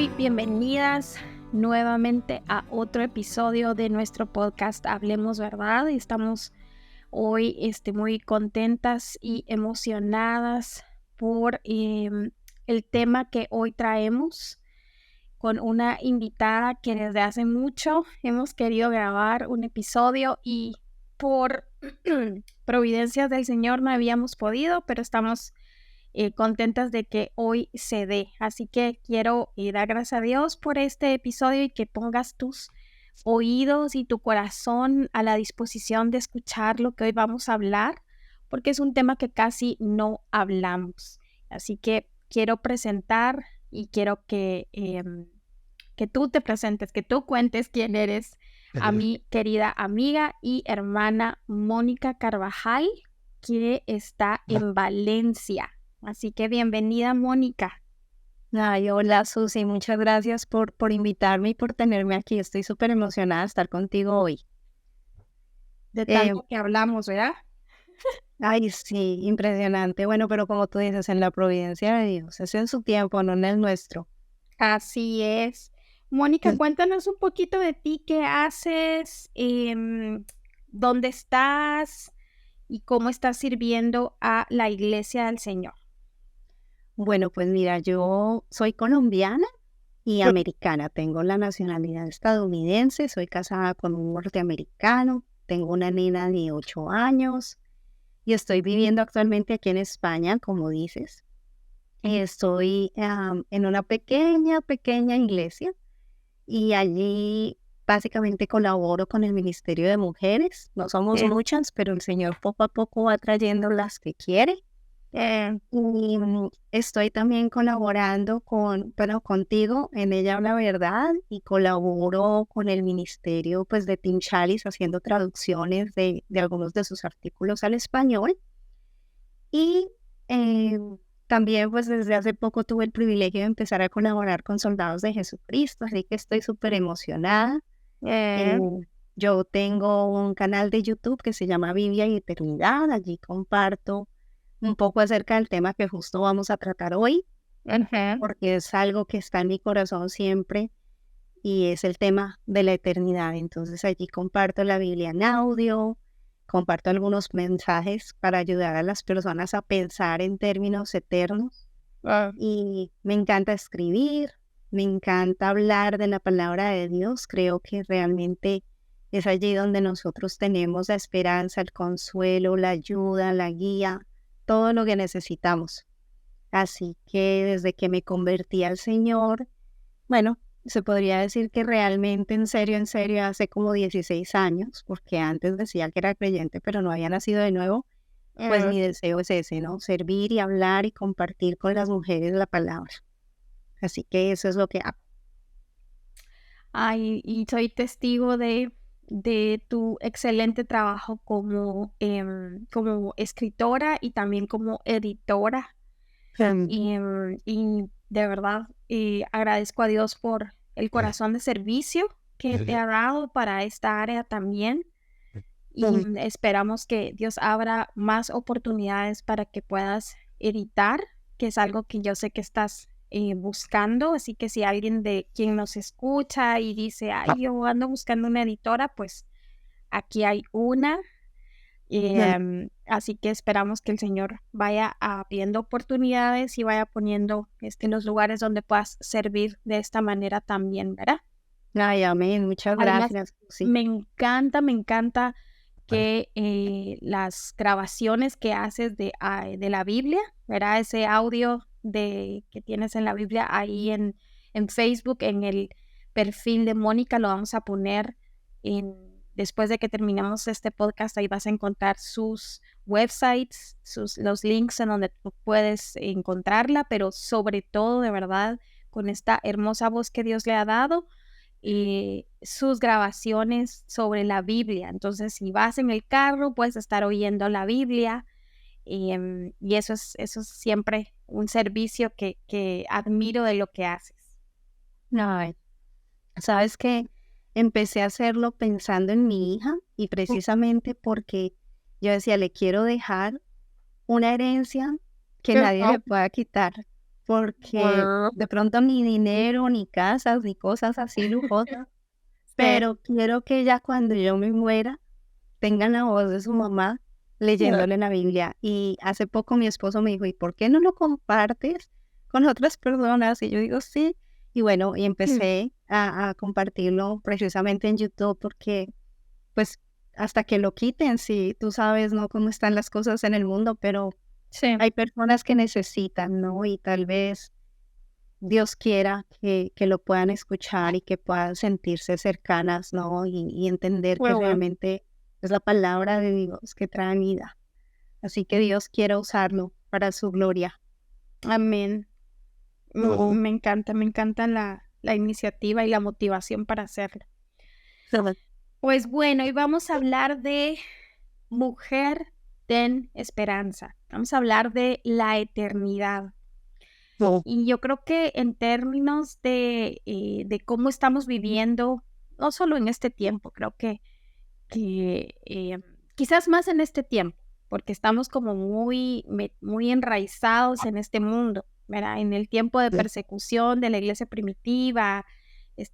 muy bienvenidas nuevamente a otro episodio de nuestro podcast Hablemos Verdad. Estamos hoy muy contentas y emocionadas por el tema que hoy traemos con una invitada que desde hace mucho hemos querido grabar un episodio y por providencias del Señor no habíamos podido, pero estamos contentas de que hoy se dé. Así que quiero dar gracias a Dios por este episodio y que pongas tus oídos y tu corazón a la disposición de escuchar lo que hoy vamos a hablar, porque es un tema que casi no hablamos. Así que quiero presentar y quiero que tú te presentes, que tú cuentes quién eres a mi querida amiga y hermana Mónica Carvajal, que está en Valencia. Así que bienvenida, Mónica. Ay, hola Susi, muchas gracias por invitarme y por tenerme aquí. Estoy súper emocionada de estar contigo hoy. De tanto que hablamos, ¿verdad? Ay, sí, impresionante. Bueno, pero como tú dices, en la providencia de Dios, es en su tiempo, no en el nuestro. Así es. Mónica, cuéntanos un poquito de ti, qué haces, dónde estás y cómo estás sirviendo a la Iglesia del Señor. Bueno, pues mira, yo soy colombiana y americana. Tengo la nacionalidad estadounidense, soy casada con un norteamericano, tengo una nena de 8 años y estoy viviendo actualmente aquí en España, como dices. Estoy en una pequeña iglesia y allí básicamente colaboro con el Ministerio de Mujeres. No somos muchas, pero el Señor poco a poco va trayendo las que quiere. Y estoy también colaborando contigo en Ella Habla Verdad y colaboro con el ministerio pues, de Tim Challis haciendo traducciones de algunos de sus artículos al español. Y también pues desde hace poco tuve el privilegio de empezar a colaborar con Soldados de Jesucristo, así que estoy súper emocionada. Yo tengo un canal de YouTube que se llama Biblia y Eternidad, allí comparto un poco acerca del tema que justo vamos a tratar hoy, porque es algo que está en mi corazón siempre y es el tema de la eternidad. Entonces allí comparto la Biblia en audio, comparto algunos mensajes para ayudar a las personas a pensar en términos eternos. Y me encanta escribir, me encanta hablar de la palabra de Dios. Creo que realmente es allí donde nosotros tenemos la esperanza, el consuelo, la ayuda, la guía, todo lo que necesitamos. Así que desde que me convertí al Señor, bueno, se podría decir que realmente en serio, hace como 16 años, porque antes decía que era creyente, pero no había nacido de nuevo, pues mi deseo es ese, ¿no? Servir y hablar y compartir con las mujeres la palabra. Así que eso es lo que hago. Ay, y soy testigo de tu excelente trabajo como escritora y también como editora. Y de verdad agradezco a Dios por el corazón de servicio que te ha dado para esta área también. Y esperamos que Dios abra más oportunidades para que puedas editar, que es algo que yo sé que estás buscando. Así que si alguien de quien nos escucha y dice, ay, yo ando buscando una editora, pues aquí hay una. Así que esperamos que el Señor vaya abriendo oportunidades y vaya poniendo los lugares donde puedas servir de esta manera también, ¿verdad? Ay, amén. Muchas Además, gracias. Sí. me encanta que las grabaciones que haces de la Biblia, ¿verdad? Ese audio que tienes en la Biblia ahí en Facebook, en el perfil de Mónica, lo vamos a poner después de que terminamos este podcast. Ahí vas a encontrar sus websites, los links en donde tú puedes encontrarla, pero sobre todo, de verdad, con esta hermosa voz que Dios le ha dado, sus grabaciones sobre la Biblia. Entonces, si vas en el carro, puedes estar oyendo la Biblia, y eso es siempre un servicio que admiro de lo que haces. Ay, ¿sabes qué? Empecé a hacerlo pensando en mi hija y precisamente porque yo decía, le quiero dejar una herencia que nadie le pueda quitar. porque de pronto ni dinero, ni casas, ni cosas así lujosas, pero quiero que ella cuando yo me muera tenga la voz de su mamá leyéndole la Biblia. Y hace poco mi esposo me dijo, ¿y por qué no lo compartes con otras personas? Y yo digo, sí. Y bueno, y empecé a compartirlo precisamente en YouTube porque, pues, hasta que lo quiten, sí, tú sabes, ¿no? Cómo están las cosas en el mundo, pero Sí. hay personas que necesitan, ¿no? Y tal vez Dios quiera que lo puedan escuchar y que puedan sentirse cercanas, ¿no? Y entender que Bueno. realmente es la palabra de Dios que trae vida. Así que Dios quiera usarlo para su gloria. Amén. Me encanta la iniciativa y la motivación para hacerlo. Pues bueno, y vamos a hablar de mujer, ten esperanza. Vamos a hablar de la eternidad. Y yo creo que en términos de cómo estamos viviendo, no solo en este tiempo, creo que quizás más en este tiempo, porque estamos como muy enraizados en este mundo, ¿verdad? En el tiempo de persecución de la iglesia primitiva,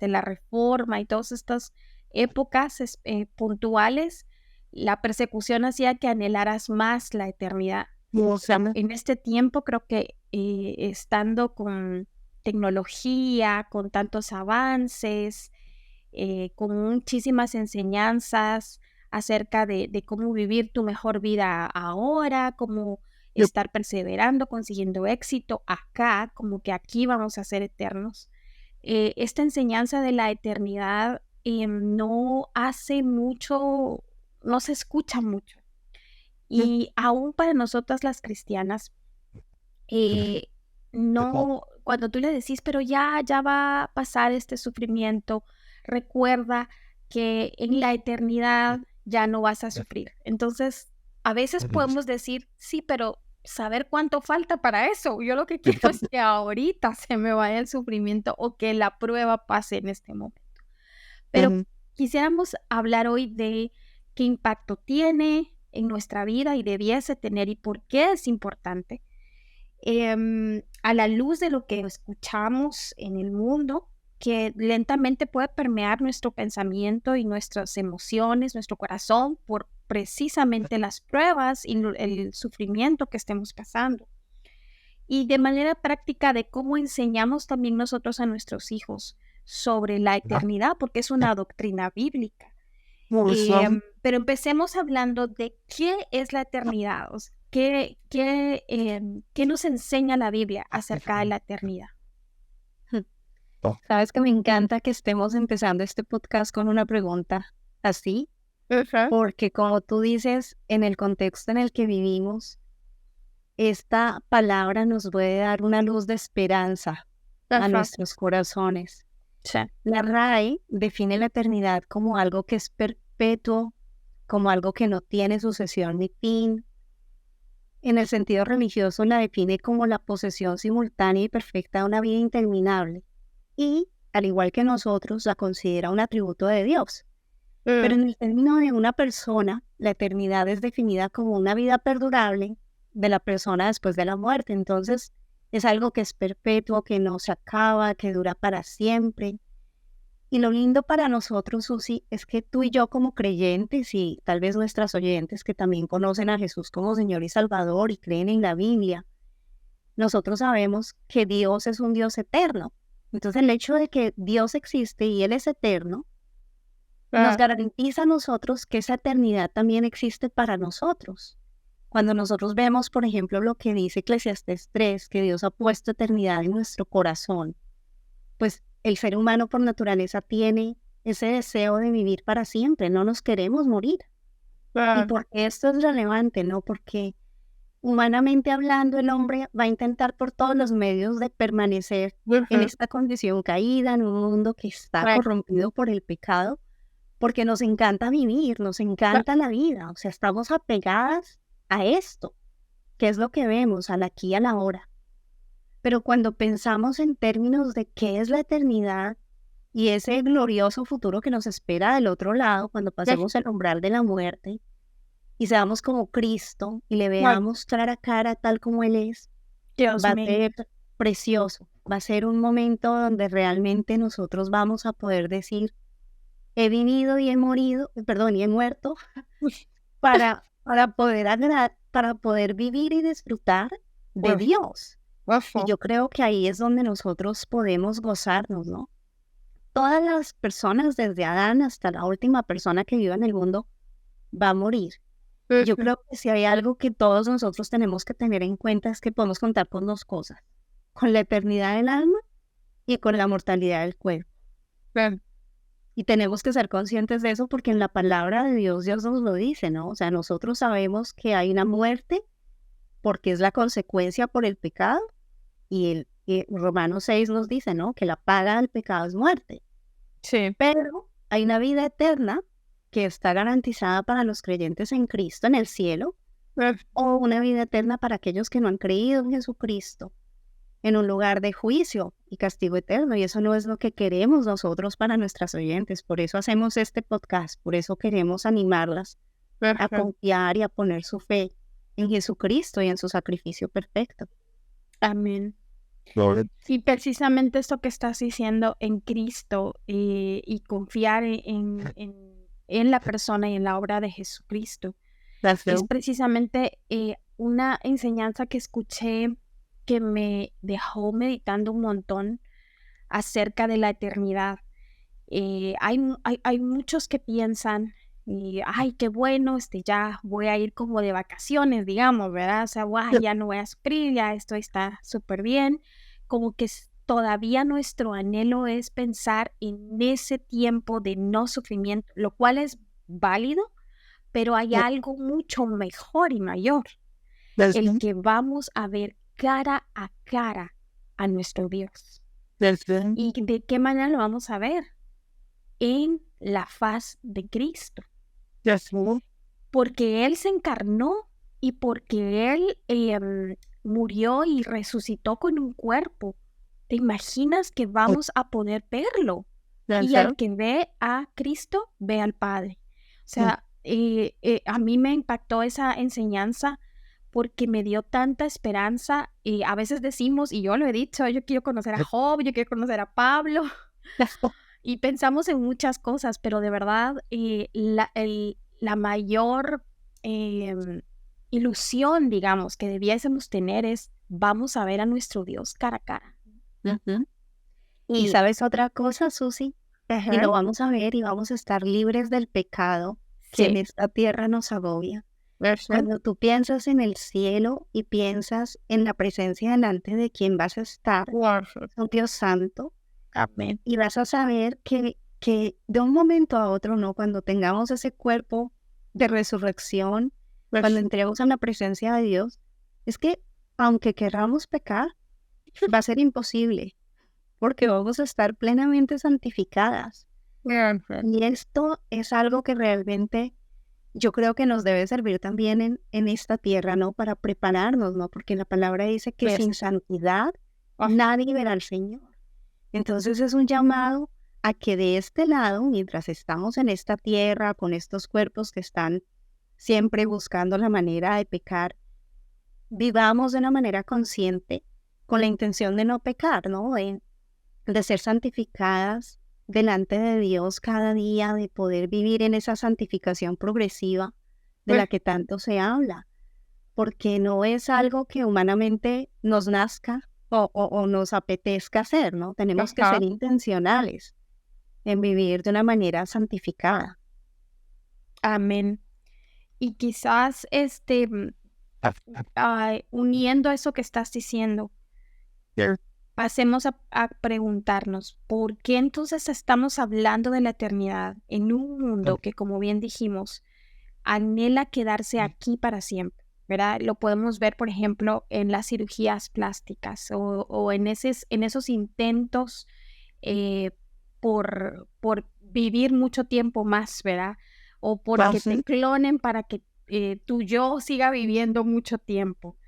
la reforma y todas estas épocas puntuales, la persecución hacía que anhelaras más la eternidad. En este tiempo creo que estando con tecnología, con tantos avances, con muchísimas enseñanzas acerca de cómo vivir tu mejor vida ahora, cómo estar perseverando, consiguiendo éxito acá, como que aquí vamos a ser eternos. Esta enseñanza de la eternidad no hace mucho, no se escucha mucho. Y aún para nosotras las cristianas, no, cuando tú le decís, pero ya va a pasar este sufrimiento, recuerda que en la eternidad ya no vas a sufrir. Entonces, a veces podemos decir, sí, pero saber cuánto falta para eso. Yo lo que quiero es que ahorita se me vaya el sufrimiento o que la prueba pase en este momento. Pero quisiéramos hablar hoy de qué impacto tiene en nuestra vida y debiese tener y por qué es importante. A la luz de lo que escuchamos en el mundo, que lentamente puede permear nuestro pensamiento y nuestras emociones, nuestro corazón, por precisamente las pruebas y el sufrimiento que estemos pasando. Y de manera práctica de cómo enseñamos también nosotros a nuestros hijos sobre la eternidad, porque es una doctrina bíblica. Pero empecemos hablando de qué es la eternidad, o sea, ¿qué nos enseña la Biblia acerca de la eternidad? Sabes que me encanta que estemos empezando este podcast con una pregunta así, porque como tú dices, en el contexto en el que vivimos, esta palabra nos puede dar una luz de esperanza a nuestros corazones. Sí. La RAE define la eternidad como algo que es perpetuo, como algo que no tiene sucesión ni fin. En el sentido religioso la define como la posesión simultánea y perfecta de una vida interminable. Y, al igual que nosotros, la considera un atributo de Dios. Pero en el término de una persona, la eternidad es definida como una vida perdurable de la persona después de la muerte. Entonces, es algo que es perpetuo, que no se acaba, que dura para siempre. Y lo lindo para nosotros, Susi, es que tú y yo como creyentes y tal vez nuestras oyentes que también conocen a Jesús como Señor y Salvador y creen en la Biblia, nosotros sabemos que Dios es un Dios eterno. Entonces el hecho de que Dios existe y Él es eterno, nos garantiza a nosotros que esa eternidad también existe para nosotros. Cuando nosotros vemos, por ejemplo, lo que dice Eclesiastés 3, que Dios ha puesto eternidad en nuestro corazón, pues el ser humano por naturaleza tiene ese deseo de vivir para siempre, no nos queremos morir. Y porque esto es relevante, ¿no? Porque humanamente hablando, el hombre va a intentar por todos los medios de permanecer en esta condición caída, en un mundo que está corrompido por el pecado, porque nos encanta vivir, nos encanta la vida, o sea, estamos apegadas a esto, que es lo que vemos, al aquí y a la ahora. Pero cuando pensamos en términos de qué es la eternidad y ese glorioso futuro que nos espera del otro lado, cuando pasemos el umbral de la muerte y seamos como Cristo y le veamos cara a cara tal como Él es, Dios va a mío. ser precioso. Va a ser un momento donde realmente nosotros vamos a poder decir, he vivido y he morido, perdón, y he muerto para poder vivir y disfrutar de Dios. Y yo creo que ahí es donde nosotros podemos gozarnos, ¿no? Todas las personas, desde Adán hasta la última persona que viva en el mundo, va a morir. Yo creo que si hay algo que todos nosotros tenemos que tener en cuenta es que podemos contar con dos cosas, con la eternidad del alma y con la mortalidad del cuerpo. Y tenemos que ser conscientes de eso porque en la palabra de Dios, Dios nos lo dice, ¿no? O sea, nosotros sabemos que hay una muerte porque es la consecuencia por el pecado y Romanos 6 nos dice, ¿no? Que la paga del pecado es muerte. Sí. Pero hay una vida eterna que está garantizada para los creyentes en Cristo en el cielo o una vida eterna para aquellos que no han creído en Jesucristo en un lugar de juicio y castigo eterno, y eso no es lo que queremos nosotros para nuestras oyentes. Por eso hacemos este podcast, por eso queremos animarlas a confiar y a poner su fe en Jesucristo y en su sacrificio perfecto. Amén. Y precisamente esto que estás diciendo en Cristo y confiar en la persona y en la obra de Jesucristo es precisamente una enseñanza que escuché que me dejó meditando un montón acerca de la eternidad. Hay muchos que piensan, ay, qué bueno, ya voy a ir como de vacaciones, digamos, ¿verdad? O sea, guau, ya no voy a sufrir, ya esto está súper bien. Como que todavía nuestro anhelo es pensar en ese tiempo de no sufrimiento, lo cual es válido, pero hay algo mucho mejor y mayor, el que vamos a ver cara a cara a nuestro Dios. ¿Y de qué manera lo vamos a ver? En la faz de Cristo. Porque Él se encarnó y porque Él murió y resucitó con un cuerpo. ¿Te imaginas que vamos a poder verlo? Y al que ve a Cristo, ve al Padre. O sea, a mí me impactó esa enseñanza porque me dio tanta esperanza. A veces decimos, y yo lo he dicho, yo quiero conocer a Job, yo quiero conocer a Pablo. Y pensamos en muchas cosas, pero de verdad la mayor ilusión, digamos, que debiésemos tener es, vamos a ver a nuestro Dios cara a cara. Y ¿sabes otra cosa, Susi? Y lo vamos a ver y vamos a estar libres del pecado que en esta tierra nos agobia. Cuando tú piensas en el cielo y piensas en la presencia delante de quien vas a estar, un Dios santo, Amén. y vas a saber que de un momento a otro, ¿no? Cuando tengamos ese cuerpo de resurrección, cuando entremos en la presencia de Dios, es que aunque queramos pecar, va a ser imposible, porque vamos a estar plenamente santificadas. Y esto es algo que realmente yo creo que nos debe servir también en esta tierra, ¿no? Para prepararnos, ¿no? Porque la palabra dice que sin santidad nadie verá al Señor. Entonces es un llamado a que de este lado, mientras estamos en esta tierra, con estos cuerpos que están siempre buscando la manera de pecar, vivamos de una manera consciente, con la intención de no pecar, ¿no? De ser santificadas delante de Dios cada día, de poder vivir en esa santificación progresiva de la que tanto se habla, porque no es algo que humanamente nos nazca o nos apetezca hacer, ¿no? Tenemos que ser intencionales en vivir de una manera santificada. Amén. Y quizás uniendo a eso que estás diciendo, pasemos a preguntarnos, ¿por qué entonces estamos hablando de la eternidad en un mundo que, como bien dijimos, anhela quedarse aquí para siempre? ¿Verdad? Lo podemos ver, por ejemplo, en las cirugías plásticas o en esos intentos por vivir mucho tiempo más, ¿verdad? O porque te clonen para que tu yo siga viviendo mucho tiempo.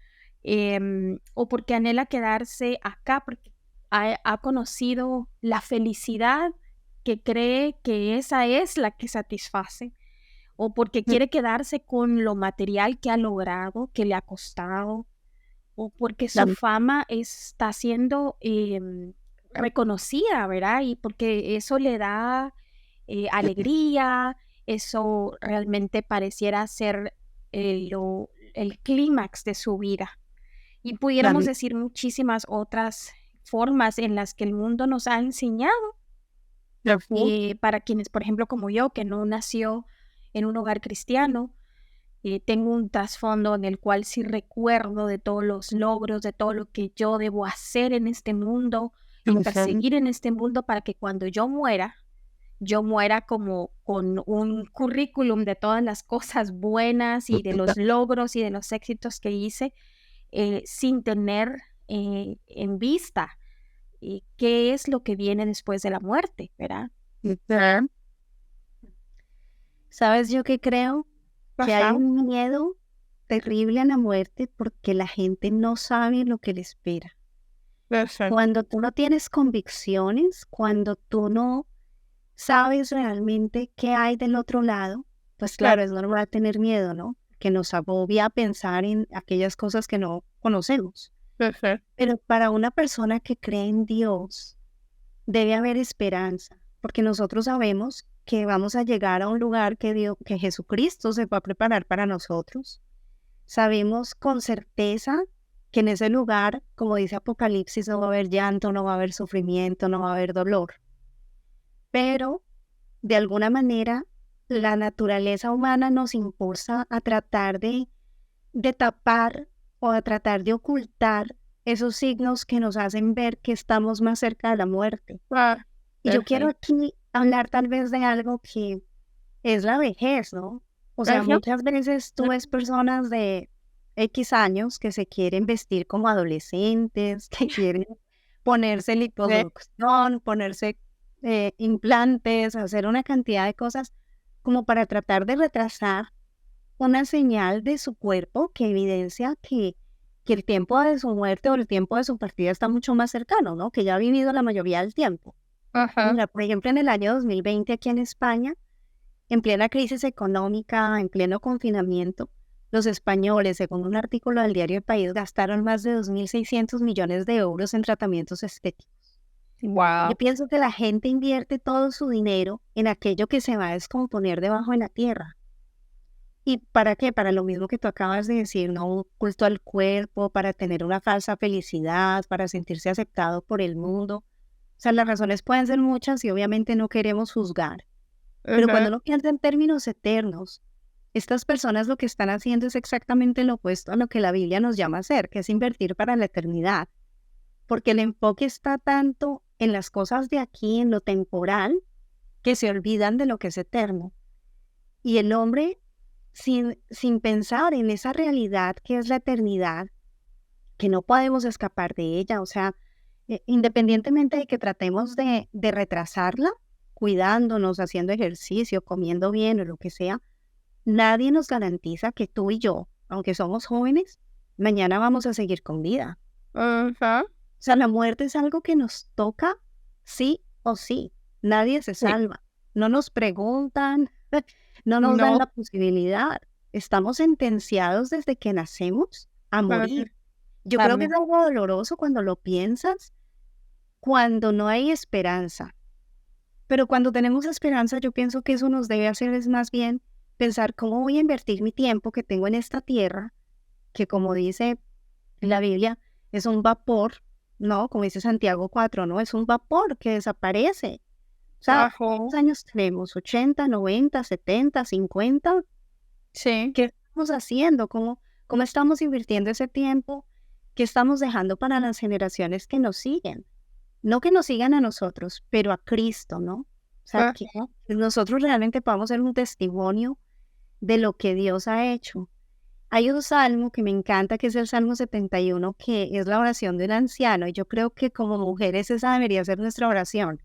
O porque anhela quedarse acá, porque ha conocido la felicidad que cree que esa es la que satisface, o porque quiere quedarse con lo material que ha logrado, que le ha costado, o porque su Claro, fama está siendo reconocida, ¿verdad? Y porque eso le da alegría, eso realmente pareciera ser el clímax de su vida. Y pudiéramos claro, decir muchísimas otras formas en las que el mundo nos ha enseñado, claro, para quienes, por ejemplo, como yo, que no nació en un hogar cristiano, tengo un trasfondo en el cual sí recuerdo de todos los logros, de todo lo que yo debo hacer en este mundo y perseguir en este mundo para que cuando yo muera como con un currículum de todas las cosas buenas y de los logros y de los éxitos que hice, sin tener en vista qué es lo que viene después de la muerte, ¿verdad? claro. ¿Sabes yo qué creo? Que hay Ajá. un miedo terrible a la muerte porque la gente no sabe lo que le espera. Perfecto. Cuando tú no tienes convicciones, cuando tú no sabes realmente qué hay del otro lado, pues Claro. claro, es normal tener miedo, ¿no? Que nos agobia pensar en aquellas cosas que no conocemos. Perfecto. Pero para una persona que cree en Dios, debe haber esperanza, porque nosotros sabemos que vamos a llegar a un lugar que Jesucristo se va a preparar para nosotros. Sabemos con certeza que en ese lugar, como dice Apocalipsis, no va a haber llanto, no va a haber sufrimiento, no va a haber dolor. Pero de alguna manera, la naturaleza humana nos impulsa a tratar de tapar o a tratar de ocultar esos signos que nos hacen ver que estamos más cerca de la muerte. Ah, Y yo quiero perfecto. aquí hablar tal vez de algo que es la vejez, ¿no? O sea, Ajá. muchas veces tú ves personas de X años que se quieren vestir como adolescentes, que quieren ponerse liposucción, ponerse implantes, hacer una cantidad de cosas como para tratar de retrasar una señal de su cuerpo que evidencia que el tiempo de su muerte o el tiempo de su partida está mucho más cercano, ¿no? Que ya ha vivido la mayoría del tiempo. Ajá. Mira, por ejemplo, en el año 2020 aquí en España, en plena crisis económica, en pleno confinamiento, los españoles, según un artículo del diario El País, gastaron más de 2.600 millones de euros en tratamientos estéticos. Yo Wow. pienso que la gente invierte todo su dinero en aquello que se va a descomponer debajo de la tierra. ¿Y para qué? Para lo mismo que tú acabas de decir, ¿no? Un culto al cuerpo, para tener una falsa felicidad, para sentirse aceptado por el mundo. O sea, las razones pueden ser muchas y obviamente no queremos juzgar. Pero Ajá. cuando uno piensa en términos eternos, estas personas lo que están haciendo es exactamente lo opuesto a lo que la Biblia nos llama a hacer, que es invertir para la eternidad. Porque el enfoque está tanto en las cosas de aquí, en lo temporal, que se olvidan de lo que es eterno. Y el hombre, sin pensar en esa realidad que es la eternidad, que no podemos escapar de ella, o sea, independientemente de que tratemos de retrasarla, cuidándonos, haciendo ejercicio, comiendo bien o lo que sea, nadie nos garantiza que tú y yo, aunque somos jóvenes, mañana vamos a seguir con vida. Ajá. O sea, la muerte es algo que nos toca sí o sí. Nadie se Sí. salva. No nos preguntan, no nos dan No. la posibilidad. Estamos sentenciados desde que nacemos a morir. Yo creo que es Exactamente. algo doloroso cuando lo piensas, cuando no hay esperanza. Pero cuando tenemos esperanza, yo pienso que eso nos debe hacer es más bien pensar cómo voy a invertir mi tiempo que tengo en esta tierra, que como dice la Biblia, es un vapor, ¿no? Como dice Santiago 4, ¿no? Es un vapor que desaparece. O sea, Ajá. ¿cuántos años tenemos? ¿80, 90, 70, 50? Sí. ¿Qué estamos haciendo? ¿Cómo estamos invirtiendo ese tiempo? ¿Qué estamos dejando para las generaciones que nos siguen? No que nos sigan a nosotros, pero a Cristo, ¿no? O sea, que Ajá. nosotros realmente podamos ser un testimonio de lo que Dios ha hecho. Hay un salmo que me encanta, que es el Salmo 71, que es la oración de un anciano, y yo creo que como mujeres esa debería ser nuestra oración,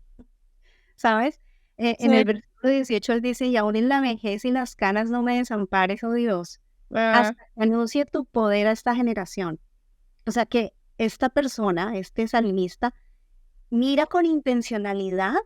¿sabes? En Sí. el versículo 18 él dice, y aún en la vejez y las canas no me desampares, oh Dios, Ah, hasta que anuncie tu poder a esta generación. O sea que esta persona, este salmista, mira con intencionalidad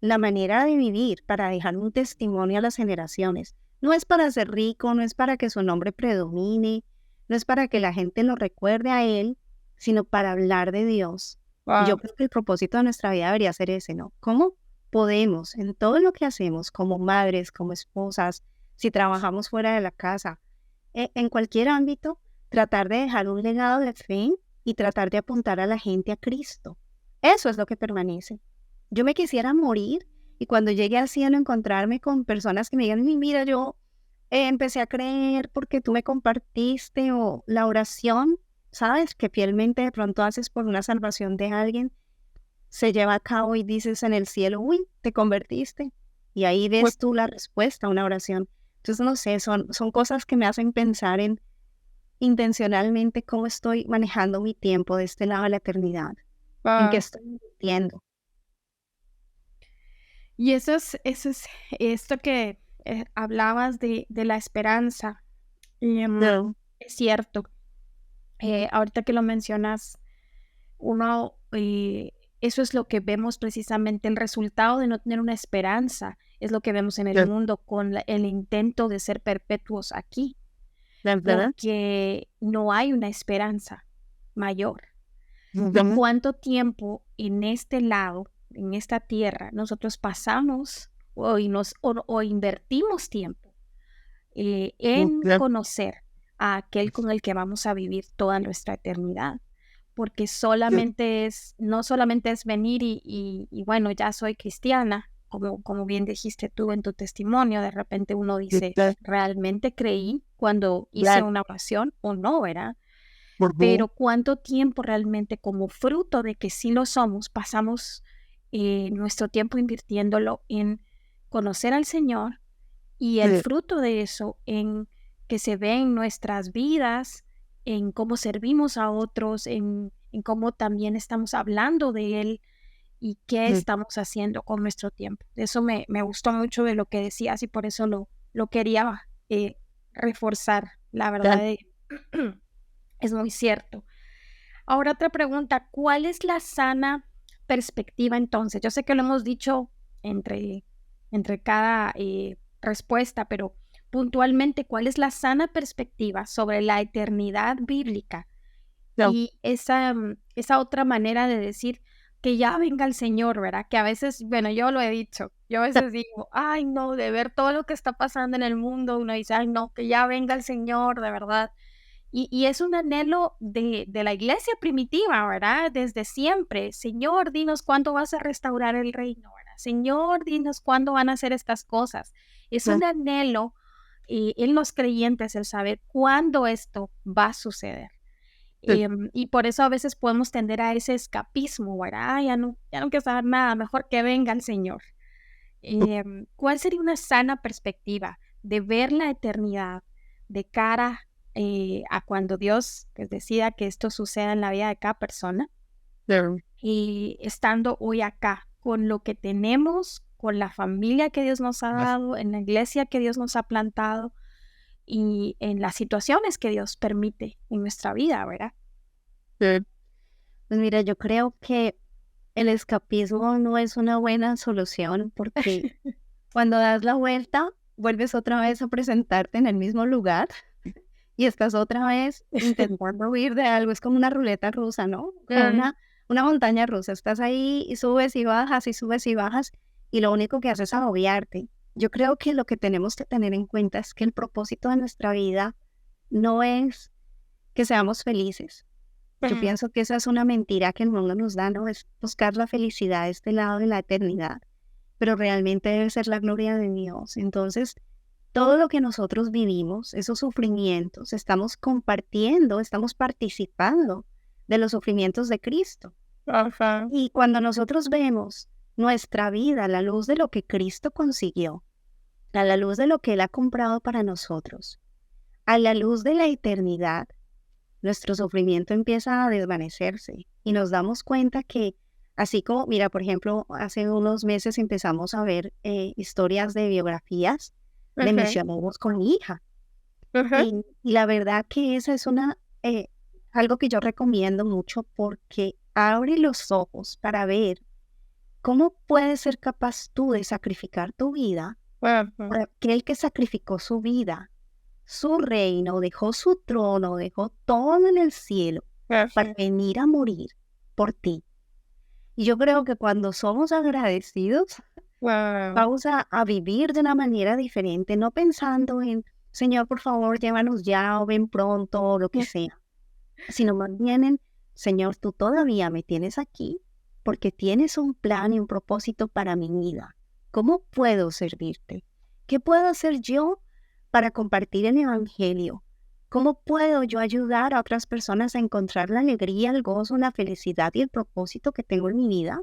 la manera de vivir para dejar un testimonio a las generaciones. No es para ser rico, no es para que su nombre predomine, no es para que la gente lo recuerde a Él, sino para hablar de Dios. Y yo creo que el propósito de nuestra vida debería ser ese, ¿no? ¿Cómo podemos, en todo lo que hacemos, como madres, como esposas, si trabajamos fuera de la casa, en cualquier ámbito, tratar de dejar un legado de fe y tratar de apuntar a la gente a Cristo? Eso es lo que permanece. Yo me quisiera morir y cuando llegue al cielo encontrarme con personas que me digan, mira, yo empecé a creer porque tú me compartiste, o la oración, ¿sabes? Que fielmente de pronto haces por una salvación de alguien, se lleva a cabo y dices en el cielo, uy, te convertiste. Y ahí ves tú la respuesta a una oración. Entonces, no sé, son cosas que me hacen pensar en intencionalmente cómo estoy manejando mi tiempo de este lado de la eternidad, en qué estoy invirtiendo. Y eso es esto que hablabas de la esperanza. No. Es cierto. Ahorita que lo mencionas, uno, eso es lo que vemos precisamente, el resultado de no tener una esperanza, es lo que vemos en el mundo con el intento de ser perpetuos aquí, porque no hay una esperanza mayor. ¿Cuánto tiempo en este lado, en esta tierra, nosotros pasamos o invertimos tiempo en conocer a aquel con el que vamos a vivir toda nuestra eternidad? Porque no solamente es venir y bueno, ya soy cristiana, como bien dijiste tú en tu testimonio, de repente uno dice, ¿realmente creí cuando hice una oración o no, verdad? Pero ¿cuánto tiempo realmente, como fruto de que sí lo somos, pasamos nuestro tiempo invirtiéndolo en conocer al Señor, y el fruto de eso en que se ve en nuestras vidas, en cómo servimos a otros, en cómo también estamos hablando de Él y qué estamos haciendo con nuestro tiempo? Eso me gustó mucho de lo que decías y por eso lo quería reforzar. La verdad es muy cierto. Ahora otra pregunta, ¿cuál es la sana perspectiva entonces? Yo sé que lo hemos dicho entre cada respuesta, pero puntualmente, ¿cuál es la sana perspectiva sobre la eternidad bíblica? Y esa otra manera de decir que ya venga el Señor, ¿verdad? Que a veces, bueno, yo lo he dicho, yo a veces digo, ay, no, de ver todo lo que está pasando en el mundo, uno dice, ay, no, que ya venga el Señor, de verdad. Y es un anhelo de la iglesia primitiva, ¿verdad? Desde siempre. Señor, dinos cuándo vas a restaurar el reino, ¿verdad? Señor, dinos cuándo van a hacer estas cosas. Es un anhelo en los creyentes el saber cuándo esto va a suceder. Y por eso a veces podemos tender a ese escapismo, ¿verdad? Ay, ya no quiero saber nada, mejor que venga el Señor. ¿Cuál sería una sana perspectiva de ver la eternidad de cara a cuando Dios pues, decida que esto suceda en la vida de cada persona? Y estando hoy acá, con lo que tenemos, con la familia que Dios nos ha dado, en la iglesia que Dios nos ha plantado y en las situaciones que Dios permite en nuestra vida, ¿verdad? Pues mira, yo creo que el escapismo no es una buena solución porque cuando das la vuelta, vuelves otra vez a presentarte en el mismo lugar y estás otra vez intentando huir de algo. Es como una ruleta rusa, ¿no? Como una montaña rusa. Estás ahí y subes y bajas y subes y bajas y lo único que haces es agobiarte. Yo creo que lo que tenemos que tener en cuenta es que el propósito de nuestra vida no es que seamos felices. Yo pienso que esa es una mentira que el mundo nos da, no es buscar la felicidad de este lado de la eternidad, pero realmente debe ser la gloria de Dios. Entonces, todo lo que nosotros vivimos, esos sufrimientos, estamos compartiendo, estamos participando de los sufrimientos de Cristo. Y cuando nosotros vemos nuestra vida a la luz de lo que Cristo consiguió, a la luz de lo que Él ha comprado para nosotros, a la luz de la eternidad, nuestro sufrimiento empieza a desvanecerse y nos damos cuenta que, así como, mira, por ejemplo, hace unos meses empezamos a ver historias de biografías de misioneros con mi hija. Y la verdad que esa es algo que yo recomiendo mucho porque abre los ojos para ver cómo puedes ser capaz tú de sacrificar tu vida por aquel que sacrificó su vida, su reino, dejó su trono, dejó todo en el cielo para venir a morir por ti. Y yo creo que cuando somos agradecidos, Wow. vamos a vivir de una manera diferente, no pensando en, Señor, por favor, llévanos ya o ven pronto o lo que sea, sino más bien en, Señor, tú todavía me tienes aquí porque tienes un plan y un propósito para mi vida. ¿Cómo puedo servirte? ¿Qué puedo hacer yo para compartir el evangelio? ¿Cómo puedo yo ayudar a otras personas a encontrar la alegría, el gozo, la felicidad y el propósito que tengo en mi vida?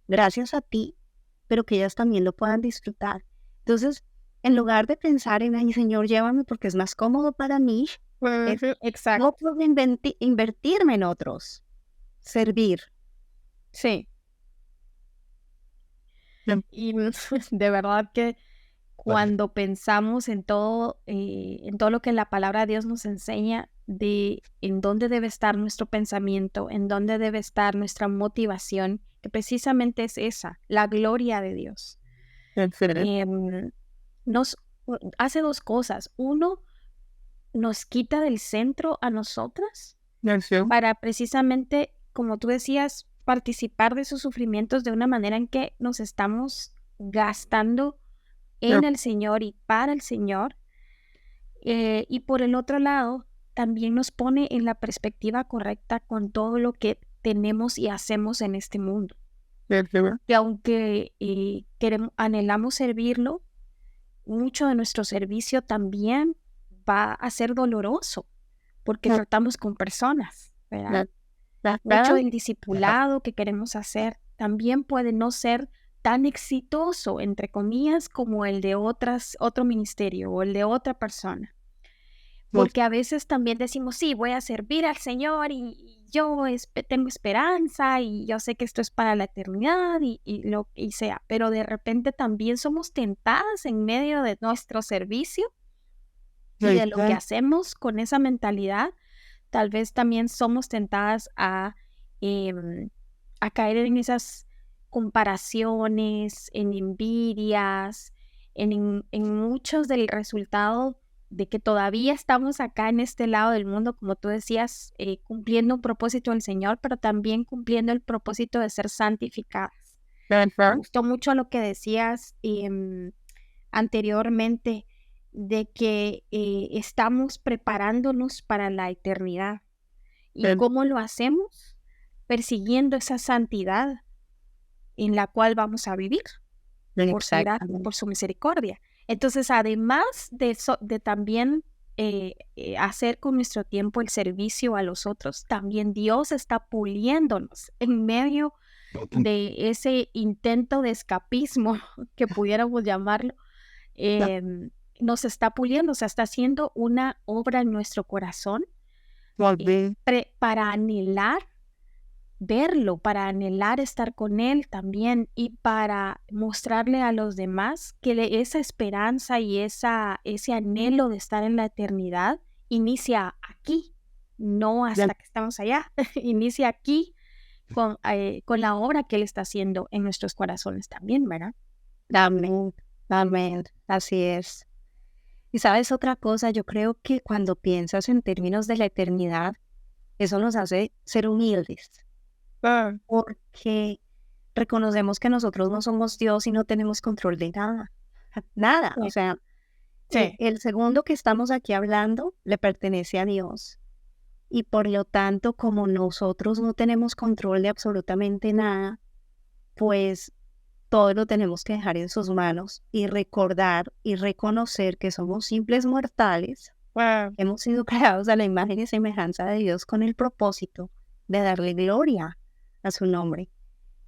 Gracias a ti, pero que ellas también lo puedan disfrutar. Entonces, en lugar de pensar en, ay, Señor, llévame porque es más cómodo para mí, es, Exacto. no puedo invertirme en otros, servir. Sí. Mm. Y de verdad que cuando pensamos en todo lo que la palabra de Dios nos enseña, de en dónde debe estar nuestro pensamiento, en dónde debe estar nuestra motivación, que precisamente es esa, la gloria de Dios. Em, nos hace dos cosas. Uno, nos quita del centro a nosotras para precisamente, como tú decías, participar de sus sufrimientos de una manera en que nos estamos gastando en el Señor y para el Señor. Y por el otro lado, también nos pone en la perspectiva correcta con todo lo que tenemos y hacemos en este mundo. Que aunque anhelamos servirlo, mucho de nuestro servicio también va a ser doloroso, porque tratamos con personas, ¿verdad? Mucho del discipulado que queremos hacer también puede no ser tan exitoso, entre comillas, como el de otro ministerio o el de otra persona. Porque a veces también decimos, sí, voy a servir al Señor y yo tengo esperanza y yo sé que esto es para la eternidad y lo que sea, pero de repente también somos tentadas en medio de nuestro servicio y de lo que hacemos con esa mentalidad. Tal vez también somos tentadas a caer en esas comparaciones, en envidias, en muchos del resultado de que todavía estamos acá en este lado del mundo, como tú decías, cumpliendo un propósito del Señor, pero también cumpliendo el propósito de ser santificadas. Me gustó mucho lo que decías anteriormente, de que estamos preparándonos para la eternidad. ¿Y cómo lo hacemos? Persiguiendo esa santidad en la cual vamos a vivir por su misericordia. Entonces, además de eso, de también hacer con nuestro tiempo el servicio a los otros, también Dios está puliéndonos en medio de ese intento de escapismo, que pudiéramos llamarlo. Nos está puliendo, o sea, está haciendo una obra en nuestro corazón para anhelar verlo, para anhelar estar con Él también y para mostrarle a los demás que esa esperanza y ese anhelo de estar en la eternidad inicia aquí, no hasta que estamos allá, inicia aquí con la obra que Él está haciendo en nuestros corazones también, ¿verdad? Amén, amén, así es. Y sabes otra cosa, yo creo que cuando piensas en términos de la eternidad, eso nos hace ser humildes, porque reconocemos que nosotros no somos Dios y no tenemos control de nada, nada. O sea, el segundo que estamos aquí hablando le pertenece a Dios. Y por lo tanto, como nosotros no tenemos control de absolutamente nada, pues todo lo tenemos que dejar en sus manos y recordar y reconocer que somos simples mortales. Hemos sido creados a la imagen y semejanza de Dios con el propósito de darle gloria a su nombre.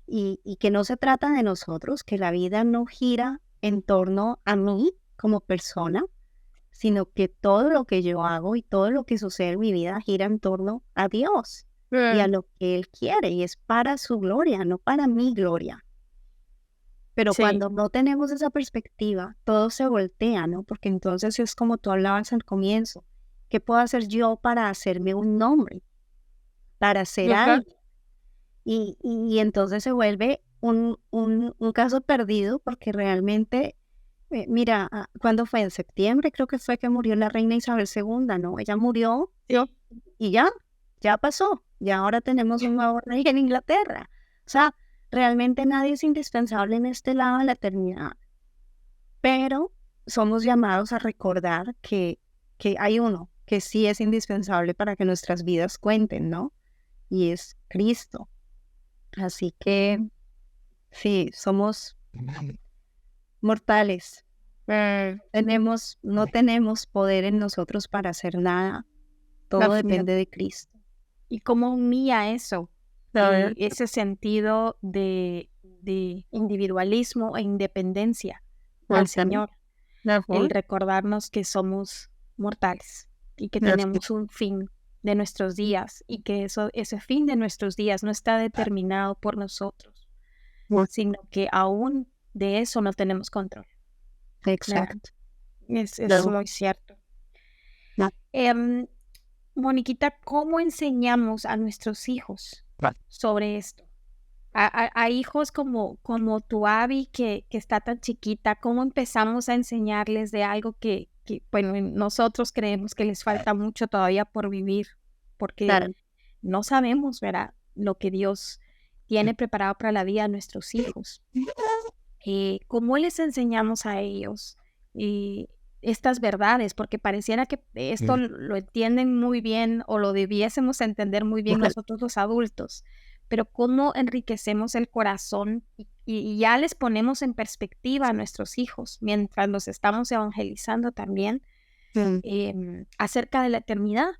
Y que no se trata de nosotros, que la vida no gira en torno a mí como persona, sino que todo lo que yo hago y todo lo que sucede en mi vida gira en torno a Dios y a lo que Él quiere, y es para su gloria, no para mi gloria. Pero cuando no tenemos esa perspectiva, todo se voltea, ¿no? Porque entonces es como tú hablabas al comienzo. ¿Qué puedo hacer yo para hacerme un nombre? Para ser alguien. Y entonces se vuelve un caso perdido porque realmente Mira, ¿cuándo fue? En septiembre creo que fue que murió la reina Isabel II, ¿no? Ella murió y ya pasó. Y ahora tenemos un nuevo rey en Inglaterra. O sea, realmente nadie es indispensable en este lado de la eternidad. Pero somos llamados a recordar que hay uno que sí es indispensable para que nuestras vidas cuenten, ¿no? Y es Cristo. Así que sí, somos mortales. No tenemos poder en nosotros para hacer nada. Todo depende de Cristo. ¿Y cómo humilla eso? Ese sentido de individualismo e independencia al Señor. El recordarnos que somos mortales y que tenemos un fin de nuestros días y que ese fin de nuestros días no está determinado por nosotros, sino que aún de eso no tenemos control. Exacto. Es muy cierto. Moniquita, ¿cómo enseñamos a nuestros hijos sobre esto? A hijos como tu Abby, que está tan chiquita, ¿cómo empezamos a enseñarles de algo que bueno, nosotros creemos que les falta mucho todavía por vivir? Porque no sabemos, ¿verdad?, lo que Dios tiene preparado para la vida de nuestros hijos. ¿Cómo les enseñamos a ellos estas verdades? Porque pareciera que esto lo entienden muy bien o lo debiésemos entender muy bien nosotros los adultos, pero ¿cómo enriquecemos el corazón y ya les ponemos en perspectiva a nuestros hijos mientras los estamos evangelizando también acerca de la eternidad?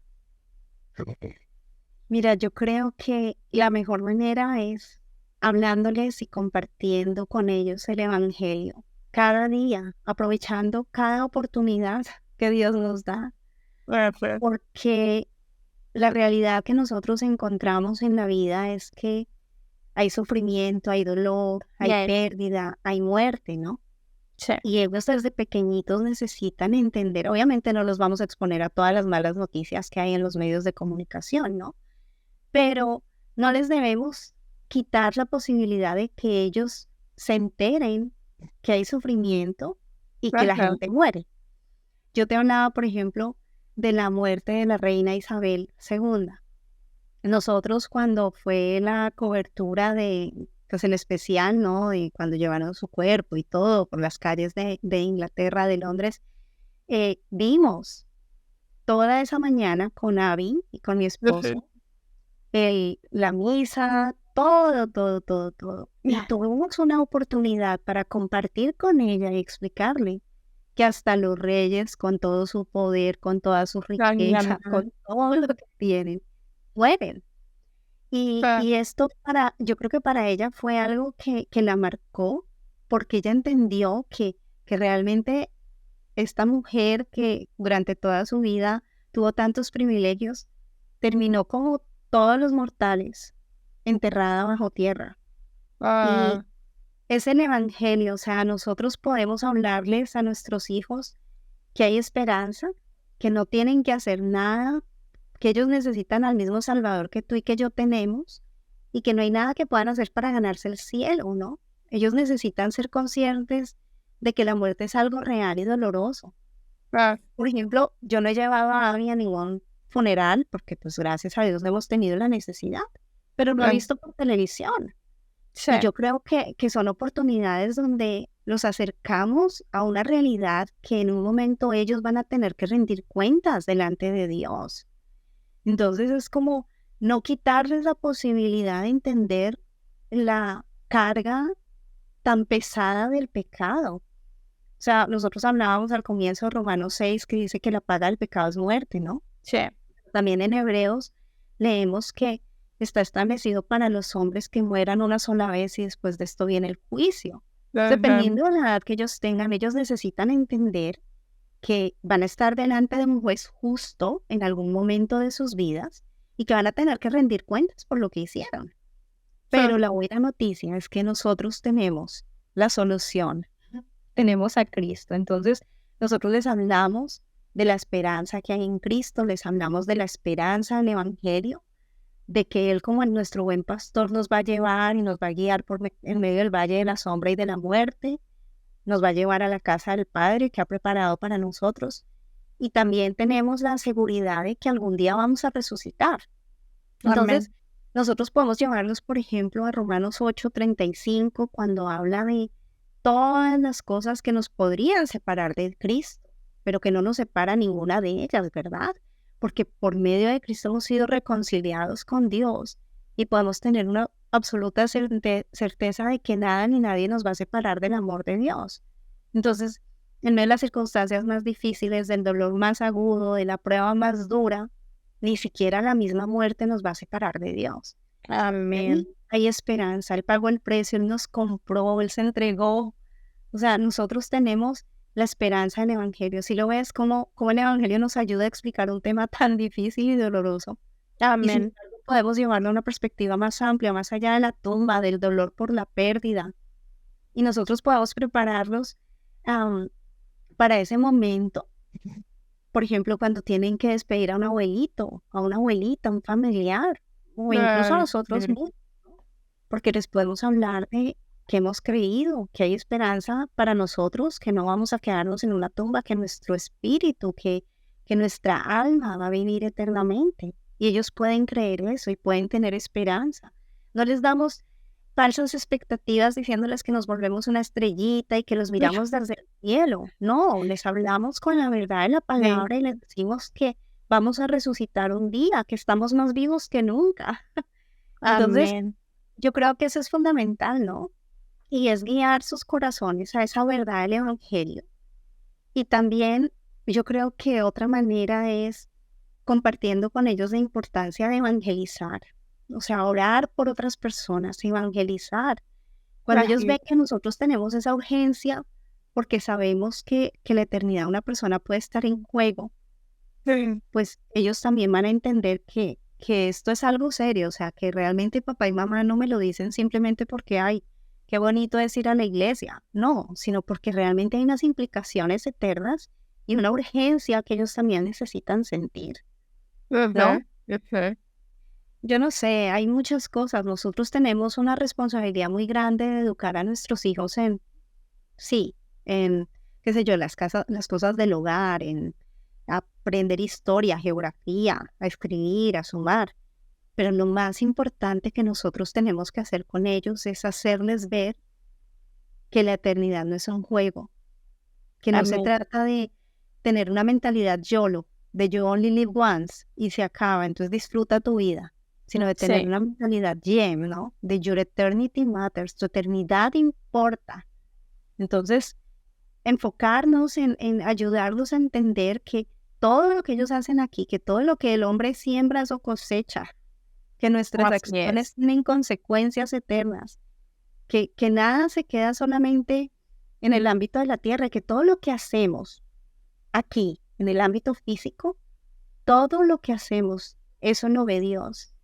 Mira, yo creo que la mejor manera es hablándoles y compartiendo con ellos el Evangelio cada día, aprovechando cada oportunidad que Dios nos da, porque la realidad que nosotros encontramos en la vida es que hay sufrimiento, hay dolor, hay pérdida, hay muerte, ¿no? Sí. Y ellos desde pequeñitos necesitan entender, obviamente no los vamos a exponer a todas las malas noticias que hay en los medios de comunicación, ¿no? Pero no les debemos quitar la posibilidad de que ellos se enteren que hay sufrimiento y que la gente muere. Yo te hablaba, por ejemplo, de la muerte de la reina Isabel II. Nosotros cuando fue la cobertura pues el especial, ¿no?, de cuando llevaron su cuerpo y todo por las calles de Inglaterra, de Londres, vimos toda esa mañana con Abby y con mi esposo la misa, todo. Y tuvimos una oportunidad para compartir con ella y explicarle que hasta los reyes, con todo su poder, con toda su riqueza, con todo lo que tienen, mueren. Y esto yo creo que para ella fue algo que la marcó, porque ella entendió que realmente esta mujer que durante toda su vida tuvo tantos privilegios, terminó como todos los mortales, enterrada bajo tierra. Y es el Evangelio, o sea, nosotros podemos hablarles a nuestros hijos que hay esperanza, que no tienen que hacer nada, que ellos necesitan al mismo Salvador que tú y que yo tenemos, y que no hay nada que puedan hacer para ganarse el cielo, ¿no? Ellos necesitan ser conscientes de que la muerte es algo real y doloroso. Por ejemplo, yo no he llevado a Abby a ningún funeral, porque pues gracias a Dios no hemos tenido la necesidad, pero lo he visto por televisión. Y yo creo que son oportunidades donde los acercamos a una realidad que en un momento ellos van a tener que rendir cuentas delante de Dios. Entonces es como no quitarles la posibilidad de entender la carga tan pesada del pecado. O sea, nosotros hablábamos al comienzo de Romanos 6 que dice que la paga del pecado es muerte, ¿no? Sí. También en Hebreos leemos que está establecido para los hombres que mueran una sola vez y después de esto viene el juicio. Dependiendo de la edad que ellos tengan, ellos necesitan entender que van a estar delante de un juez justo en algún momento de sus vidas y que van a tener que rendir cuentas por lo que hicieron. Pero la buena noticia es que nosotros tenemos la solución, tenemos a Cristo. Entonces, nosotros les hablamos de la esperanza que hay en Cristo, les hablamos de la esperanza del Evangelio, de que Él como nuestro buen pastor nos va a llevar y nos va a guiar en medio del valle de la sombra y de la muerte, nos va a llevar a la casa del Padre que ha preparado para nosotros. Y también tenemos la seguridad de que algún día vamos a resucitar. Entonces, Amén. nosotros podemos llevarlos, por ejemplo, a Romanos 8:35, cuando habla de todas las cosas que nos podrían separar de Cristo, pero que no nos separa ninguna de ellas, ¿verdad? Porque por medio de Cristo hemos sido reconciliados con Dios y podemos tener una absoluta certeza de que nada ni nadie nos va a separar del amor de Dios. Entonces, en medio de las circunstancias más difíciles, del dolor más agudo, de la prueba más dura, ni siquiera la misma muerte nos va a separar de Dios. Y Amén. ahí hay esperanza. Él pagó el precio, Él nos compró, Él se entregó. O sea, nosotros tenemos la esperanza del Evangelio. Si lo ves, cómo el Evangelio nos ayuda a explicar un tema tan difícil y doloroso. Y sin Amén. embargo, podemos llevarlo a una perspectiva más amplia, más allá de la tumba, del dolor por la pérdida. Y nosotros podemos prepararlos am, para ese momento. Por ejemplo, cuando tienen que despedir a un abuelito, a una abuelita, a un familiar, o incluso a Ay, nosotros sí. mismos, porque les podemos hablar de que hemos creído, que hay esperanza para nosotros, que no vamos a quedarnos en una tumba, que nuestro espíritu, que nuestra alma va a vivir eternamente. Y ellos pueden creer eso y pueden tener esperanza. No les damos falsas expectativas diciéndoles que nos volvemos una estrellita y que los miramos desde el cielo. No, les hablamos con la verdad de la Sí. palabra y les decimos que vamos a resucitar un día, que estamos más vivos que nunca. Entonces, Amén. yo creo que eso es fundamental, ¿no? Y es guiar sus corazones a esa verdad del Evangelio. Y también yo creo que otra manera es compartiendo con ellos la importancia de evangelizar. O sea, orar por otras personas, evangelizar. Cuando ellos Así ven que nosotros tenemos esa urgencia, porque sabemos que la eternidad de una persona puede estar en juego, es. pues ellos también van a entender que esto es algo serio, o sea, que realmente papá y mamá no me lo dicen simplemente porque, ay, qué bonito es ir a la iglesia, no, sino porque realmente hay unas implicaciones eternas y una urgencia que ellos también necesitan sentir, ¿no? Ujú, ujú. Yo no sé, hay muchas cosas, nosotros tenemos una responsabilidad muy grande de educar a nuestros hijos en, sí, en, qué sé yo, las cosas del hogar, en aprender historia, geografía, a escribir, a sumar. Pero lo más importante que nosotros tenemos que hacer con ellos es hacerles ver que la eternidad no es un juego, que no se Amén. trata de tener una mentalidad YOLO, de you only live once y se acaba, entonces disfruta tu vida, sino de tener Sí. una mentalidad YEM, ¿no? De your eternity matters, tu eternidad importa. Entonces, enfocarnos en ayudarlos a entender que todo lo que ellos hacen aquí, que todo lo que el hombre siembra, eso cosecha, que nuestras Así acciones es. tienen consecuencias eternas, que nada se queda solamente en el ámbito de la tierra, que todo lo que hacemos aquí, en el ámbito físico, todo lo que hacemos, eso no ve Dios.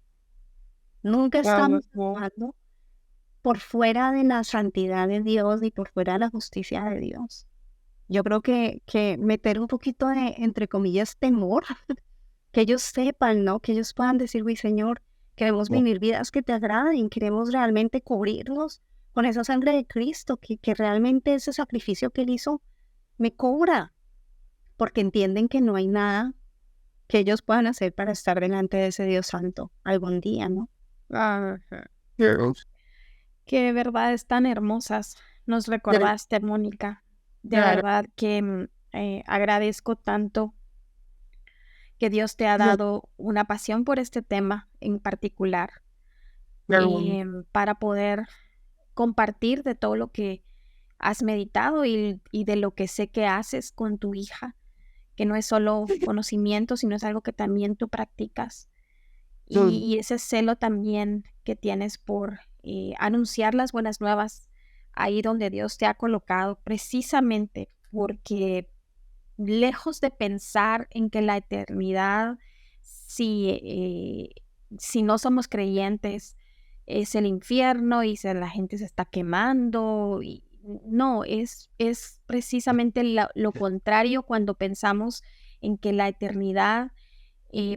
Nunca Ujú. estamos actuando por fuera de la santidad de Dios ni por fuera de la justicia de Dios. Yo creo que meter un poquito de, entre comillas, temor, que ellos sepan, ¿no? Que ellos puedan decir, uy, Señor, queremos vivir vidas que te agraden, queremos realmente cubrirnos con esa sangre de Cristo, que realmente ese sacrificio que Él hizo me cubra, porque entienden que no hay nada que ellos puedan hacer para estar delante de ese Dios santo algún día, ¿no? Ajá. Qué verdades tan hermosas nos Claro. recordaste, Mónica. De Claro. verdad que agradezco tanto que Dios te ha dado una pasión por este tema en particular, para poder compartir de todo lo que has meditado y de lo que sé que haces con tu hija, que no es solo conocimiento, sino es algo que también tú practicas. Y ese celo también que tienes por anunciar las buenas nuevas ahí donde Dios te ha colocado, precisamente porque lejos de pensar en que la eternidad, si, si no somos creyentes, es el infierno y la gente se está quemando. Y, no, es precisamente lo contrario cuando pensamos en que la eternidad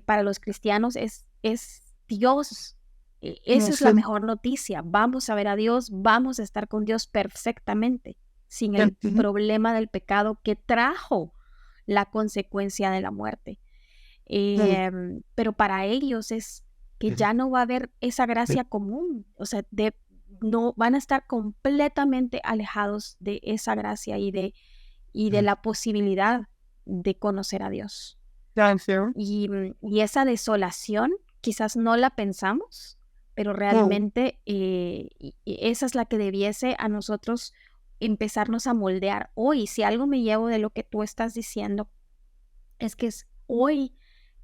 para los cristianos es Dios. Esa es la Sí. mejor noticia. Vamos a ver a Dios, vamos a estar con Dios perfectamente. sin el problema del pecado que trajo la consecuencia de la muerte. Pero para ellos es que ya no va a haber esa gracia común, o sea, no van a estar completamente alejados de esa gracia y de la posibilidad de conocer a Dios. Y esa desolación quizás no la pensamos, pero realmente esa es la que debiese a nosotros empezarnos a moldear hoy. Si algo me llevo de lo que tú estás diciendo, es que es hoy,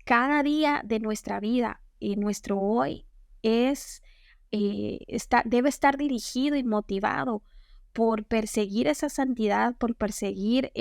cada día de nuestra vida y nuestro hoy debe estar dirigido y motivado por perseguir esa santidad, por perseguir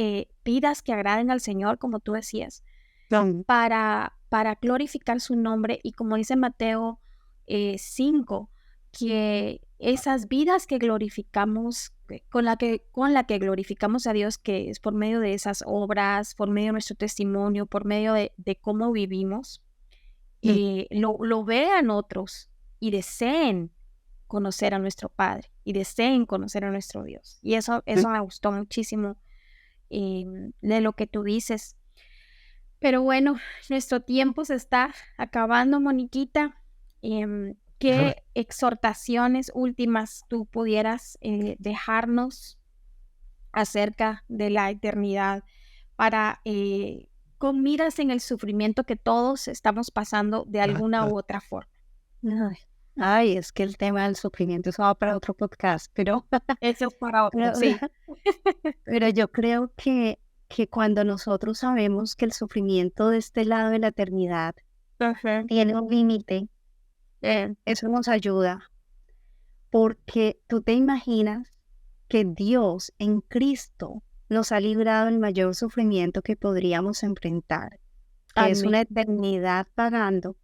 vidas que agraden al Señor, como tú decías, para glorificar su nombre. Y como dice Mateo 5, que esas vidas que glorificamos, con la que glorificamos a Dios, que es por medio de esas obras, por medio de nuestro testimonio, por medio de cómo vivimos, lo vean otros y deseen conocer a nuestro Padre y deseen conocer a nuestro Dios. Y eso me gustó muchísimo de lo que tú dices. Pero bueno, nuestro tiempo se está acabando, Moniquita. ¿Qué exhortaciones últimas tú pudieras dejarnos acerca de la eternidad para con miras en el sufrimiento que todos estamos pasando de alguna u otra forma? Ay, es que el tema del sufrimiento eso va para otro podcast, pero Eso es para otro, sí. Pero yo creo que cuando nosotros sabemos que el sufrimiento de este lado de la eternidad tiene un límite, eso nos ayuda, porque tú te imaginas que Dios en Cristo nos ha librado del mayor sufrimiento que podríamos enfrentar, que es una eternidad pagando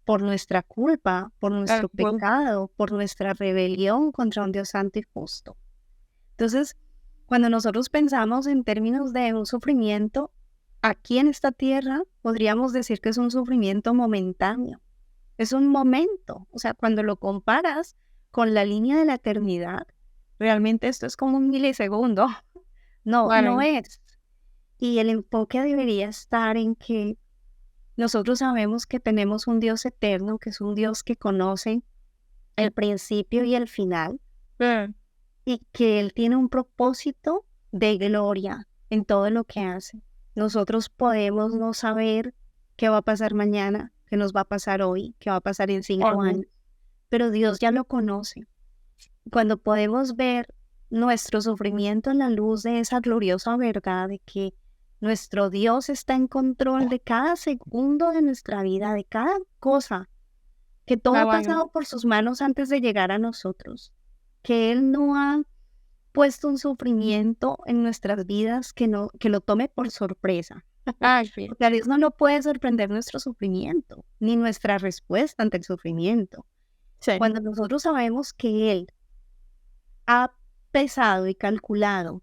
por nuestra culpa, por nuestro pecado, por nuestra rebelión contra un Dios santo y justo. Entonces, cuando nosotros pensamos en términos de un sufrimiento, aquí en esta tierra podríamos decir que es un sufrimiento momentáneo. Es un momento. O sea, cuando lo comparas con la línea de la eternidad, realmente esto es como un milisegundo. No es. Y el enfoque debería estar en que nosotros sabemos que tenemos un Dios eterno, que es un Dios que conoce el principio y el final. Y que Él tiene un propósito de gloria en todo lo que hace. Nosotros podemos no saber qué va a pasar mañana, qué nos va a pasar hoy, qué va a pasar en 5 años, pero Dios ya lo conoce. Cuando podemos ver nuestro sufrimiento en la luz de esa gloriosa verdad de que nuestro Dios está en control de cada segundo de nuestra vida, de cada cosa, que todo ha pasado por sus manos antes de llegar a nosotros, que Él no ha puesto un sufrimiento en nuestras vidas que lo tome por sorpresa. Porque a Dios no lo puede sorprender nuestro sufrimiento, ni nuestra respuesta ante el sufrimiento. Cuando nosotros sabemos que Él ha pesado y calculado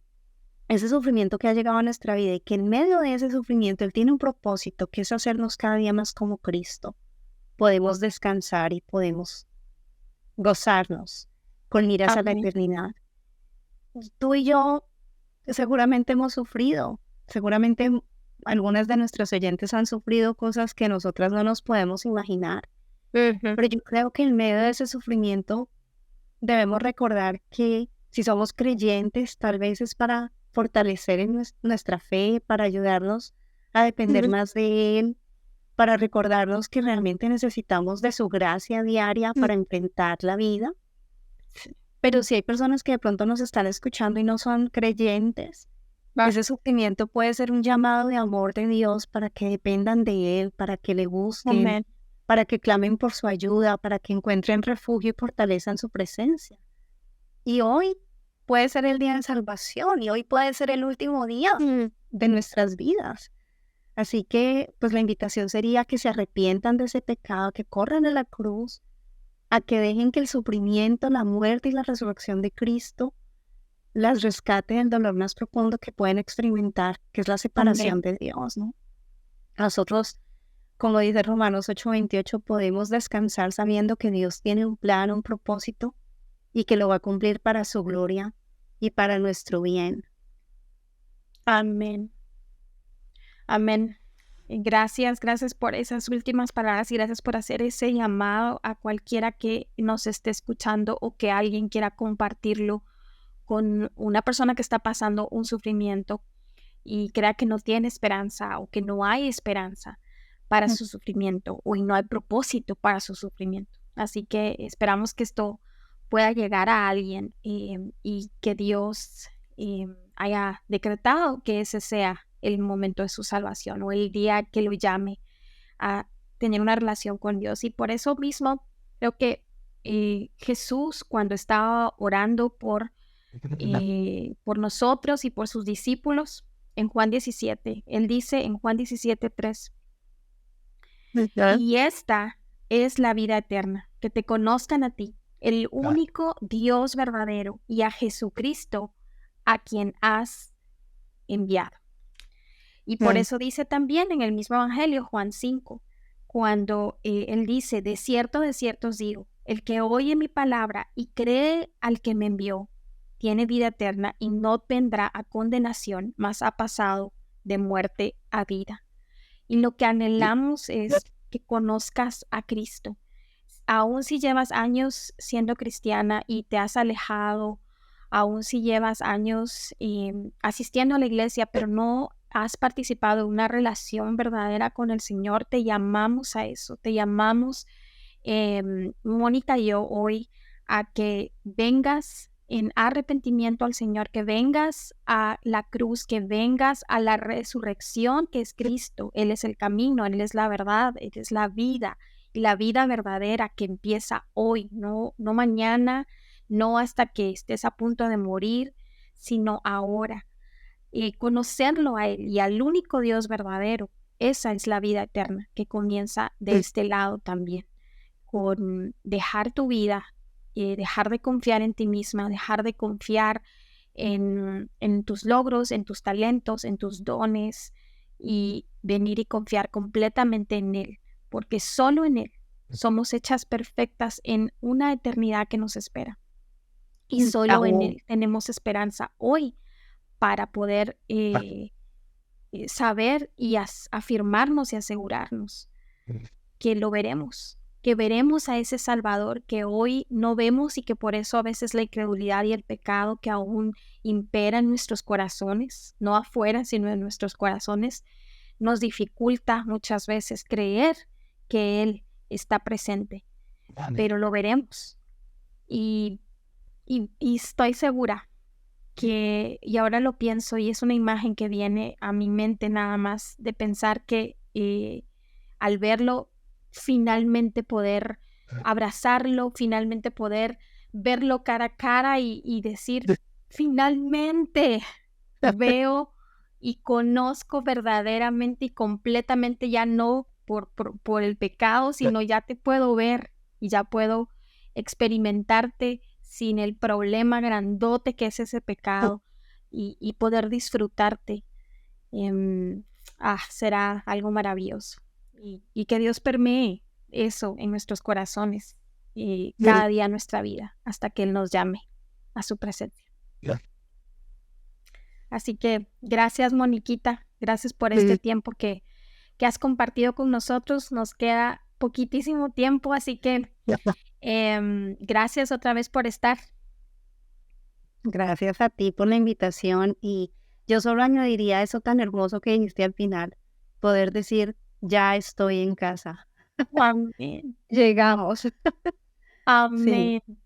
ese sufrimiento que ha llegado a nuestra vida y que en medio de ese sufrimiento Él tiene un propósito que es hacernos cada día más como Cristo, podemos descansar y podemos gozarnos con miras a la eternidad. Tú y yo seguramente hemos sufrido, seguramente algunas de nuestros oyentes han sufrido cosas que nosotras no nos podemos imaginar, pero yo creo que en medio de ese sufrimiento debemos recordar que si somos creyentes, tal vez es para fortalecer en nuestra fe, para ayudarnos a depender más de Él, para recordarnos que realmente necesitamos de su gracia diaria para enfrentar la vida. Pero si hay personas que de pronto nos están escuchando y no son creyentes, ese sufrimiento puede ser un llamado de amor de Dios para que dependan de Él, para que le busquen, para que clamen por su ayuda, para que encuentren refugio y fortaleza en su presencia. Y hoy puede ser el día de salvación y hoy puede ser el último día de nuestras vidas. Así que pues la invitación sería que se arrepientan de ese pecado, que corran a la cruz, a que dejen que el sufrimiento, la muerte y la resurrección de Cristo las rescate del dolor más profundo que pueden experimentar, que es la separación de Dios, ¿no? Nosotros, como dice Romanos 8:28, podemos descansar sabiendo que Dios tiene un plan, un propósito y que lo va a cumplir para su gloria y para nuestro bien. Amén. Amén. Gracias por esas últimas palabras y gracias por hacer ese llamado a cualquiera que nos esté escuchando o que alguien quiera compartirlo con una persona que está pasando un sufrimiento y crea que no tiene esperanza o que no hay esperanza para su sufrimiento o no hay propósito para su sufrimiento. Así que esperamos que esto pueda llegar a alguien y que Dios haya decretado que ese sea el momento de su salvación o el día que lo llame a tener una relación con Dios. Y por eso mismo creo que Jesús, cuando estaba orando por nosotros y por sus discípulos, en Juan 17, él dice en Juan 17:3, y esta es la vida eterna, que te conozcan a ti, el único Dios verdadero, y a Jesucristo, a quien has enviado. Y por eso dice también en el mismo Evangelio, Juan 5, cuando él dice, de cierto os digo, el que oye mi palabra y cree al que me envió, tiene vida eterna y no vendrá a condenación, mas ha pasado de muerte a vida. Y lo que anhelamos es que conozcas a Cristo. Aún si llevas años siendo cristiana y te has alejado, aún si llevas años asistiendo a la iglesia, pero no has participado en una relación verdadera con el Señor, te llamamos a eso, te llamamos, Mónica y yo hoy, a que vengas en arrepentimiento al Señor, que vengas a la cruz, que vengas a la resurrección que es Cristo. Él es el camino, Él es la verdad, Él es la vida, y la vida verdadera que empieza hoy, no mañana, no hasta que estés a punto de morir, sino ahora. Y conocerlo a Él y al único Dios verdadero, esa es la vida eterna que comienza de este lado también, con dejar tu vida, dejar de confiar en ti misma, dejar de confiar en tus logros, en tus talentos, en tus dones y venir y confiar completamente en Él, porque solo en Él somos hechas perfectas en una eternidad que nos espera. Y solo en Él tenemos esperanza hoy para poder saber y afirmarnos y asegurarnos que lo veremos, que veremos a ese Salvador que hoy no vemos y que por eso a veces la incredulidad y el pecado que aún impera en nuestros corazones, no afuera, sino en nuestros corazones, nos dificulta muchas veces creer que Él está presente. Pero lo veremos. Y estoy segura que, y ahora lo pienso, y es una imagen que viene a mi mente nada más, de pensar que al verlo, finalmente poder abrazarlo, finalmente poder verlo cara a cara y decir, finalmente veo y conozco verdaderamente y completamente, ya no por el pecado, sino ya te puedo ver y ya puedo experimentarte sin el problema grandote que es ese pecado y poder disfrutarte. Será algo maravilloso. Y que Dios permee eso en nuestros corazones cada día en nuestra vida hasta que Él nos llame a su presencia. Así que gracias, Moniquita, gracias por este tiempo que has compartido con nosotros. Nos queda poquitísimo tiempo, así que gracias otra vez por estar. Gracias a ti por la invitación, y yo solo añadiría eso tan hermoso que dijiste al final, poder decir, ya estoy en casa. Amén. Llegamos. Amén. Sí.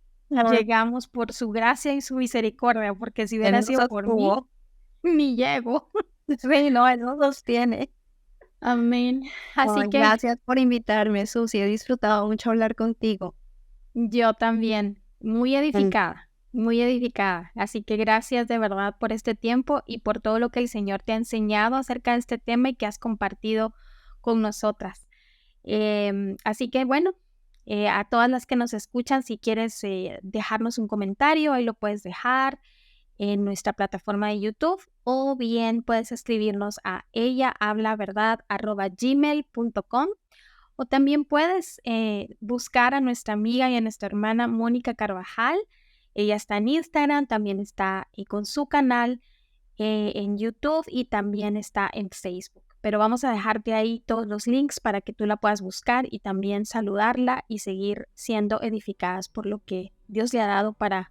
Llegamos por su gracia y su misericordia, porque si hubiera sido por mí, ni llego. Sí, no, Él nos sostiene. Amén. Así que gracias por invitarme, Susi. He disfrutado mucho hablar contigo. Yo también, muy edificada, muy edificada. Así que gracias de verdad por este tiempo y por todo lo que el Señor te ha enseñado acerca de este tema y que has compartido con nosotras. Así que bueno, a todas las que nos escuchan, si quieres dejarnos un comentario, ahí lo puedes dejar en nuestra plataforma de YouTube, o bien puedes escribirnos a ellahablaverdad@gmail.com, o también puedes buscar a nuestra amiga y a nuestra hermana Mónica Carvajal Ella está en Instagram, también está con su canal en YouTube y también está en Facebook. Pero vamos a dejarte ahí todos los links para que tú la puedas buscar y también saludarla y seguir siendo edificadas por lo que Dios le ha dado para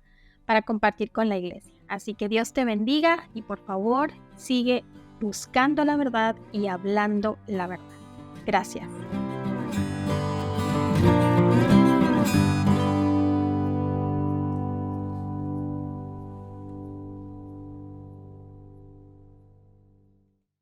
compartir con la iglesia. Así que Dios te bendiga y por favor sigue buscando la verdad y hablando la verdad. Gracias.